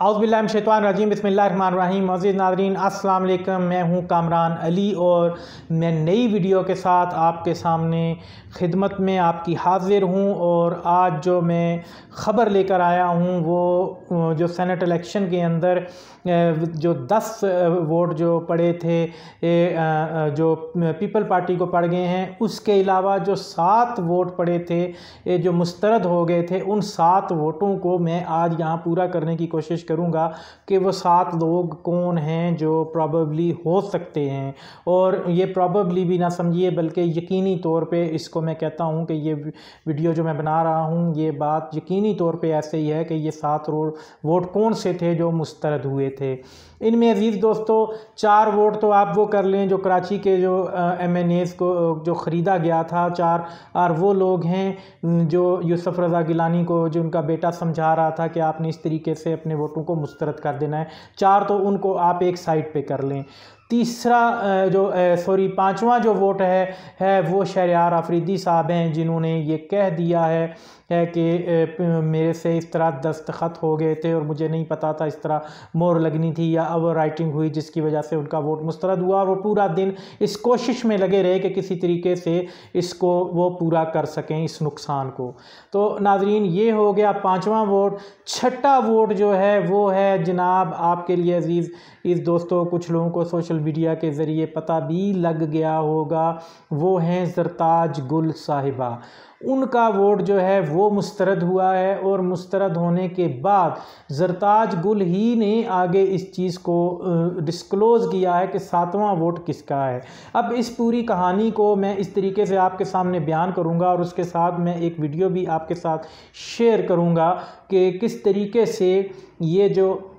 औज़ुबिल्लाहिमिनश्शैतानिर्रजीम बिस्मिल्लाहिर्रहमानिर्रहीम। मज़ीद नाज़रीन अस्सलाम वालेकुम, मैं हूँ कामरान अली और मैं नई वीडियो के साथ आपके सामने खिदमत में आपकी हाज़िर हूँ। और आज जो मैं ख़बर लेकर आया हूँ वो जो सेनेट इलेक्शन के अंदर जो 10 वोट जो पड़े थे जो पीपल पार्टी को पड़ गए हैं, उसके अलावा जो 7 वोट पड़े थे जो मुस्तरद हो गए थे, उन 7 वोटों को मैं आज यहाँ पूरा करने की कोशिश करूँगा कि वो 7 लोग कौन हैं जो प्रॉबेबली हो सकते हैं। और ये प्रॉबेबली भी ना समझिए बल्कि यकीनी तौर पे इसको मैं कहता हूँ कि ये वीडियो जो मैं बना रहा हूँ ये बात यकीनी तौर पे ऐसे ही है कि ये 7 वोट कौन से थे जो मुस्तरद हुए थे। इनमें अजीज़ दोस्तों 4 वोट तो आप वो कर लें जो कराची के जो MNAs को जो ख़रीदा गया था। 4 और वो लोग हैं जो यूसुफ रज़ा गिलानी को जो उनका बेटा समझा रहा था कि आपने इस तरीके से अपने वोटों को मुस्तरद कर देना है। 4 तो उनको आप एक साइड पे कर लें। तीसरा पांचवा जो वोट है वो शहरयार अफरीदी साहब हैं, जिन्होंने ये कह दिया है कि मेरे से इस तरह दस्तखत हो गए थे और मुझे नहीं पता था इस तरह मोहर लगनी थी या ओवर राइटिंग हुई, जिसकी वजह से उनका वोट मुस्तरद हुआ। वो पूरा दिन इस कोशिश में लगे रहे कि किसी तरीके से इसको वो पूरा कर सकें, इस नुकसान को। तो नाजरीन ये हो गया 5वां वोट। 6ठा वोट जो है वो है जनाब आपके लिए अजीज़ इस दोस्तों, कुछ लोगों को सोशल मीडिया के ज़रिए पता भी लग गया होगा, वो हैं ज़रताज गुल साहिबा। उनका वोट जो है वो मुस्तरद हुआ है और मुस्तरद होने के बाद ज़रताज गुल ही ने आगे इस चीज़ को डिस्क्लोज़ किया है कि 7वां वोट किसका है। अब इस पूरी कहानी को मैं इस तरीके से आपके सामने बयान करूंगा और उसके साथ मैं एक वीडियो भी आपके साथ शेयर करूंगा कि किस तरीके से ये जो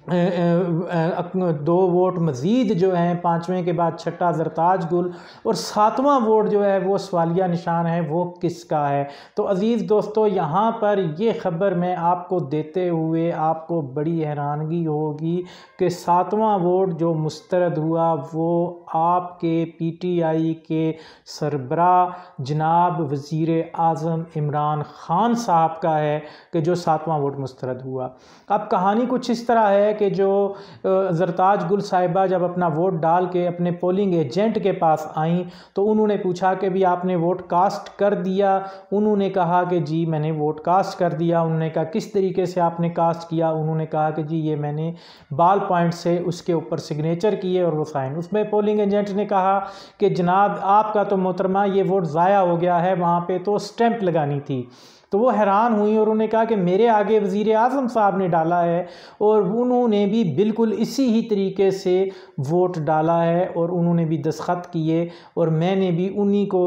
2 वोट मज़ीद जो हैं 5वें के बाद 6ठा ज़रताज गुल और 7वां वोट जो है वो सवालिया निशान है, वो किसका है। तो अज़ीज़ दोस्तों यहाँ पर ये ख़बर मैं आपको देते हुए आपको बड़ी हैरानगी होगी कि 7वां वोट जो मुस्तरद हुआ वो आपके PTI के सरबराह जनाब वज़ीर आज़म इमरान ख़ान साहब का है कि जो 7वां वोट मुस्तरद हुआ। अब कहानी कुछ इस तरह है कि जो ज़रताज गुल साहिबा जब अपना वोट डाल के अपने पोलिंग एजेंट के पास आईं तो उन्होंने पूछा कि भी आपने वोट कास्ट कर दिया। उन्होंने कहा कि जी मैंने वोट कास्ट कर दिया। उन्होंने कहा किस तरीके से आपने कास्ट किया। उन्होंने कहा कि जी ये मैंने बाल पॉइंट से उसके ऊपर सिग्नेचर किए और वो साइन। उसमें पोलिंग एजेंट ने कहा कि जनाब आपका तो मोहतरमा ये वोट ज़ाया हो गया है, वहाँ पे तो स्टैंप लगानी थी। तो वो हैरान हुई और उन्होंने कहा कि मेरे आगे वज़ीर आज़म साहब ने डाला है और उन्होंने भी बिल्कुल इसी ही तरीके से वोट डाला है और उन्होंने भी दस्तखत किए और मैंने भी उन्हीं को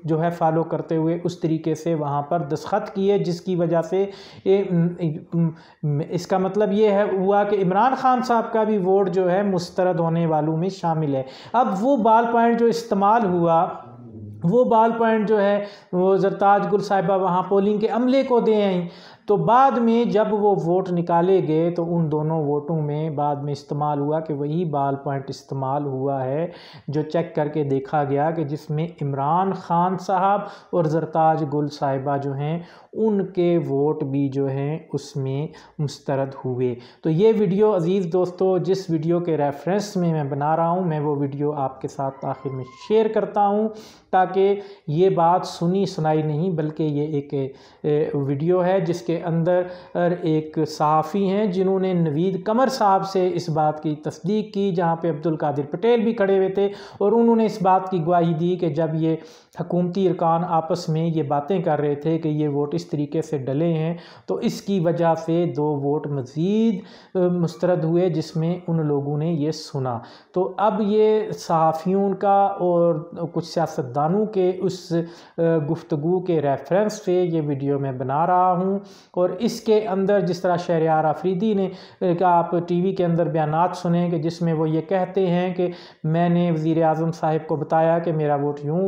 जो है फॉलो करते हुए उस तरीके से वहाँ पर दस्तखत किए, जिसकी वजह से इसका मतलब ये है हुआ कि इमरान ख़ान साहब का भी वोट जो है मुस्तरद होने वालों में शामिल है। अब वो बाल पॉइंट जो इस्तेमाल हुआ वो बाल पॉइंट जो है वो ज़रताज गुल साहिबा वहाँ पोलिंग के अमले को दे आई। तो बाद में जब वो वोट निकाले गए तो उन दोनों वोटों में बाद में इस्तेमाल हुआ कि वही बाल पॉइंट इस्तेमाल हुआ है जो चेक करके देखा गया कि जिसमें इमरान ख़ान साहब और ज़रताज गुल साहिबा जो हैं उनके वोट भी जो हैं उसमें मुस्तरद हुए। तो ये वीडियो अज़ीज़ दोस्तों जिस वीडियो के रेफरेंस में मैं बना रहा हूँ, मैं वो वीडियो आपके साथ आखिर में शेयर करता हूँ ताकि ये बात सुनी सुनाई नहीं बल्कि ये एक वीडियो है जिसके अंदर एक सहाफ़ी हैं जिन्होंने नवीद कमर साहब से इस बात की तस्दीक की, जहाँ पे अब्दुल कादिर पटेल भी खड़े हुए थे और उन्होंने इस बात की गवाही दी कि जब ये हकूमती अरकान आपस में ये बातें कर रहे थे कि ये वोट इस तरीके से डले हैं तो इसकी वजह से 2 वोट मज़ीद मुस्तरद हुए जिसमें उन लोगों ने ये सुना। तो अब ये सहाफ़ियों का और कुछ सियासतदानों के उस गुफ्तगू के रेफरेंस से ये वीडियो मैं बना रहा हूँ। और इसके अंदर जिस तरह शहरयार अफरीदी ने का आप टीवी के अंदर बयानात सुने कि जिसमें वो ये कहते हैं कि मैंने वज़ीर आज़म साहब को बताया कि मेरा वोट यूँ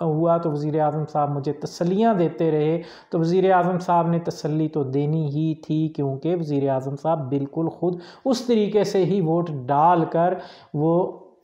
हुआ तो वज़ीर आज़म साहब मुझे तसल्लियाँ देते रहे। तो वज़ीर आज़म साहब ने तसल्ली तो देनी ही थी, क्योंकि वज़ीर आज़म साहब बिल्कुल ख़ुद उस तरीके से ही वोट डाल कर वो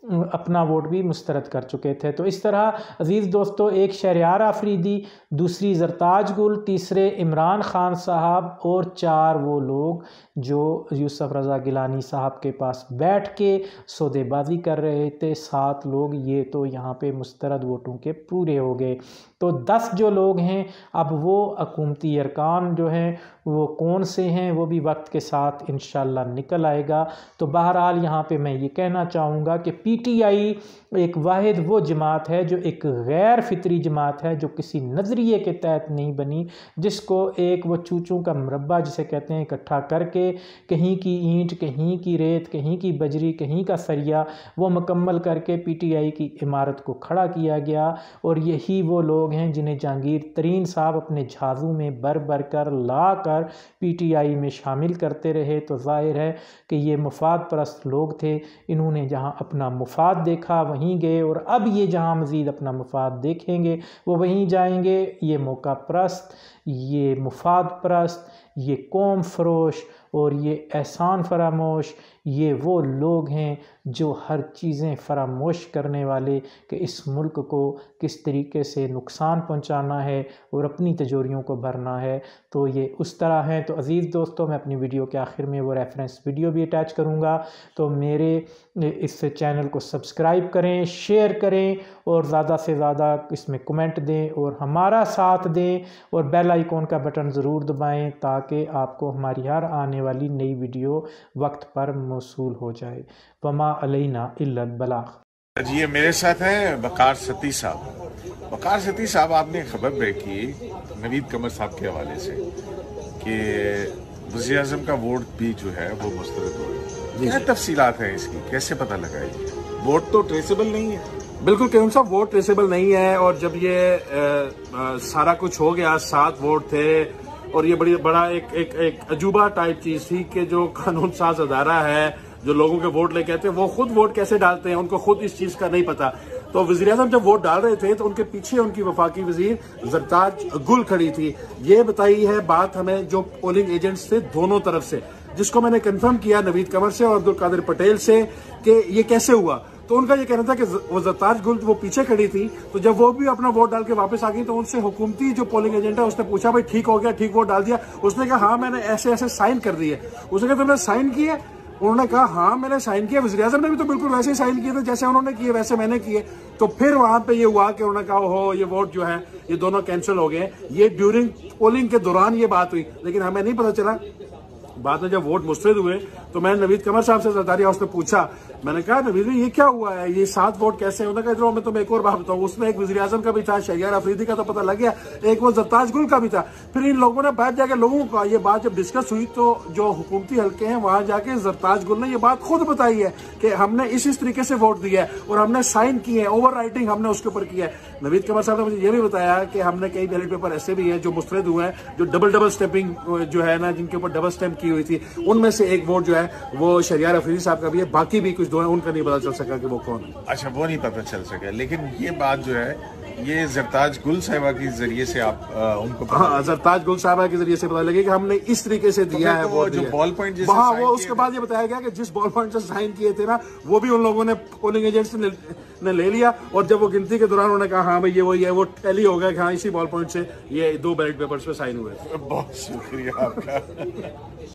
अपना वोट भी मुस्तरद कर चुके थे। तो इस तरह अज़ीज़ दोस्तों, एक शहरयार आफरीदी, दूसरी ज़रताज गुल, तीसरे इमरान ख़ान साहब और 4 वो लोग जो यूसुफ रज़ा गिलानी साहब के पास बैठ के सौदेबाजी कर रहे थे, 7 लोग, ये तो यहाँ पे मुस्तरद वोटों के पूरे हो गए। तो 10 जो लोग हैं, अब वो हुकूमती अरकान जो हैं वो कौन से हैं वो भी वक्त के साथ इंशाल्लाह निकल आएगा। तो बहरहाल यहाँ पे मैं ये कहना चाहूँगा कि PTI एक वाहिद वो जमात है जो एक गैर फितरी जमात है, जो किसी नज़रिए के तहत नहीं बनी, जिसको एक वो चूचों का मुरब्बा जिसे कहते हैं इकट्ठा करके कहीं की ईंट, कहीं की रेत, कहीं की बजरी, कहीं का सरिया, वो मुकम्मल करके PTI की इमारत को खड़ा किया गया। और यही वो लोग हैं जिन्हें जहांगीर तरीन साहब अपने झाजू में भर भर कर ला कर PTI में शामिल करते रहे। तो जाहिर है कि ये मुफाद परस्त लोग थे, इन्होंने जहाँ अपना मुफाद देखा वहीं गए, और अब ये जहाँ मज़ीद अपना मुफाद देखेंगे वो वहीं जाएंगे। ये मौका परस्त, ये मुफाद परस्त, ये कौम फरोश और ये एहसान फरामोश, ये वो लोग हैं जो हर चीज़ें फरामोश करने वाले कि इस मुल्क को किस तरीके से नुकसान पहुंचाना है और अपनी तिजोरियों को भरना है। तो ये उस तरह हैं। तो अज़ीज़ दोस्तों, मैं अपनी वीडियो के आखिर में वो रेफरेंस वीडियो भी अटैच करूँगा। तो मेरे इस चैनल को सब्सक्राइब करें, शेयर करें और ज़्यादा से ज़्यादा इसमें कमेंट दें और हमारा साथ दें, और बेल आइकॉन का बटन ज़रूर दबाएं ताकि आपको हमारी हर आने वाली नई वीडियो वक्त पर मौसूल हो जाए। वमा अलैना इल्लल बलाग। जी, ये मेरे साथ हैं वकार सती साहब। वकार सती साहब, आपने खबर ब्रेक की नवीद कमर साहब के हवाले से कि वज़ीर आज़म का वोट भी जो है वो मुस्तरद हो गया। क्या तफसीलात हैं इसकी, कैसे पता लगा? वोट तो ट्रेसेबल नहीं है। बिल्कुल क्यों साहब, वोट ट्रेसेबल नहीं है। और जब ये सारा कुछ हो गया, 7 वोट थे, और ये बड़ा एक अजूबा टाइप चीज थी कि जो कानून साज अदारा है, जो लोगों के वोट लेके आते हैं, वो खुद वोट कैसे डालते हैं, उनको खुद इस चीज का नहीं पता। तो वज़ीर आज़म जब वोट डाल रहे थे तो उनके पीछे उनकी वफाकी वजीर ज़रताज गुल खड़ी थी। ये बताई है बात हमें जो पोलिंग एजेंट्स थे दोनों तरफ से, जिसको मैंने कंफर्म किया नवीद कमर से और अब्दुल कादिर पटेल से कि ये कैसे हुआ। तो उनका ये कहना था कि वो ज़रताज गुल वो पीछे खड़ी थी, तो जब वो भी अपना वोट डाल के वापस आ गई तो उनसे हुकूमती जो पोलिंग एजेंट है उसने पूछा, भाई ठीक हो गया, ठीक वोट डाल दिया? उसने कहा हाँ मैंने ऐसे ऐसे साइन कर दिए। उसने कहा तुमने साइन किए? उन्होंने कहा हाँ मैंने साइन किया। वज़ीर आज़म ने भी तो बिल्कुल वैसे ही साइन किए थे जैसे उन्होंने किए, वैसे मैंने किए। तो फिर वहां पे ये हुआ कि उन्होंने कहा हो ये वोट जो है ये दोनों कैंसिल हो गए। ये ड्यूरिंग पोलिंग के दौरान ये बात हुई, लेकिन हमें नहीं पता चला। बाद में जब वोट मुस्तरद हुए तो मैंने नवीद कमर साहब से ज़रदारी हाउस में पूछा, मैंने कहा नवीद भाई ये क्या हुआ है, ये 7 वोट कैसे? उन्होंने कहा इधर मैं तुम्हें एक और बात बताऊं, उसमें एक वज़ीर आज़म का भी था, शहरयार अफरीदी का तो पता लग गया, एक वो ज़रताज गुल का भी था। फिर इन लोगों ने बैठ जाके लोगों का ये बात जब डिस्कस हुई तो जो हुकूमती हल्के हैं वहां जाके ज़रताज गुल ने ये बात खुद बताई है कि हमने इस तरीके से वोट दिया है और हमने साइन किए हैं, ओवर राइटिंग हमने उसके ऊपर किया है। नवीद कमर साहब ने मुझे ये भी बताया कि हमने कई बैलेट पेपर ऐसे भी हैं जो मुस्तरद हुए हैं, जो डबल स्टैंपिंग जो है ना, जिनके ऊपर डबल स्टैंप की हुई थी, उनमें से एक वोट जो है वो शहरयार अफरीदी साहब का भी है, बाकी भी कुछ दो है उनका नहीं पता चल सका कि वो कौन है। अच्छा, वो नहीं पता चल सका, लेकिन ये बात जो है ये ज़रताज गुल साहिबा के जरिए से आप उनको हाँ, ज़रताज गुल साहिबा के जरिए से पता लगे कि हमने इस तरीके से दिया है वो जो बॉल पॉइंट। हाँ, वो उसके बाद ये बताया गया कि जिस बॉल पॉइंट से साइन किए थे ना, वो भी उन लोगों ने पोलिंग एजेंट्स ने ले लिया, और जब वो गिनती के दौरान उन्होंने कहा हाँ भाई ये वही है, वो टैली हो गया कि हाँ इसी बॉल पॉइंट से ये 2 बैलेट पेपर्स पे साइन हुए। बहुत शुक्रिया आपका।